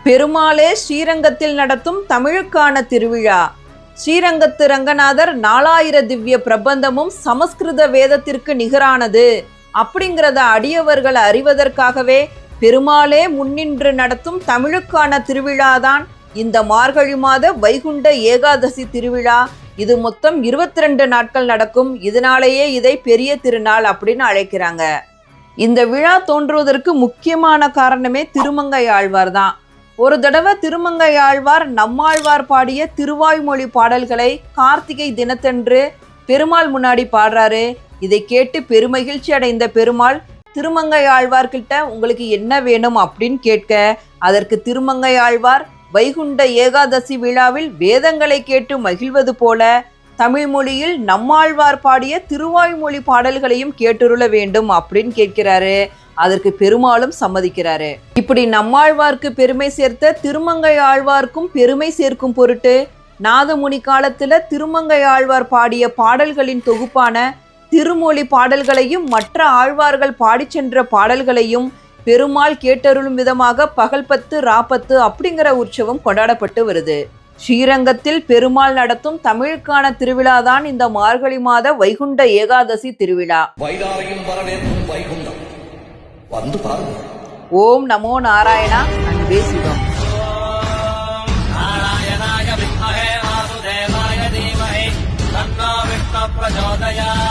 பெருமாளே ஸ்ரீரங்கத்தில் நடத்தும் தமிழுக்கான திருவிழா. ஸ்ரீரங்கத்து ரங்கநாதர் 4000 திவ்ய பிரபந்தமும் சமஸ்கிருத வேதத்திற்கு நிகரானது அப்படிங்கிறத அடியவர்கள் அறிவதற்காகவே பெருமாளே முன்னின்று நடத்தும் தமிழுக்கான திருவிழாதான் இந்த மார்கழி மாத வைகுண்ட ஏகாதசி திருவிழா. இது மொத்தம் 22 நாட்கள் நடக்கும். இதனாலேயே இதை பெரிய திருநாள் அப்படின்னு அழைக்கிறாங்க. இந்த விழா தோன்றுவதற்கு முக்கியமான காரணமே திருமங்கை ஆழ்வார் தான். ஒரு தடவை திருமங்கை ஆழ்வார் நம்மாழ்வார் பாடிய திருவாய்மொழி பாடல்களை கார்த்திகை தினத்தன்று பெருமாள் முன்னாடி பாடுறாரு. இதை கேட்டு பெருமகிழ்ச்சி அடைந்த பெருமாள் திருமங்கை ஆழ்வார்கிட்ட உங்களுக்கு என்ன வேணும் அப்படின்னு கேட்க, அதற்கு திருமங்கை ஆழ்வார் வைகுண்ட ஏகாதசி விழாவில் வேதங்களை கேட்டு மகிழ்வது போல தமிழ் மொழியில் நம்மாழ்வார் பாடிய திருவாய்மொழி பாடல்களையும் கேட்டுருள வேண்டும் அப்படின்னு கேட்கிறாரு. அதற்கு பெருமாளும் சம்மதிக்கிறாரு. இப்படி நம்மாழ்வார்க்கு பெருமை சேர்த்த திருமங்கை ஆழ்வார்க்கும் பெருமை சேர்க்கும் பொருட்டு நாதமுனி காலத்துல திருமங்கை ஆழ்வார் பாடிய பாடல்களின் தொகுப்பான திருமொழி பாடல்களையும் மற்ற ஆழ்வார்கள் பாடி சென்ற பாடல்களையும் பெருமாள் கேட்டருளும் விதமாக பகல் 10 ராப்பத்து அப்படிங்கிற உற்சவம் கொண்டாடப்பட்டு வருது. ஸ்ரீரங்கத்தில் பெருமாள் நடத்தும் தமிழுக்கான திருவிழாதான் இந்த மார்கழி மாத வைகுண்ட ஏகாதசி திருவிழா. ஓம் நமோ நாராயணா. அன்பே சிவம். प्रचोदयात्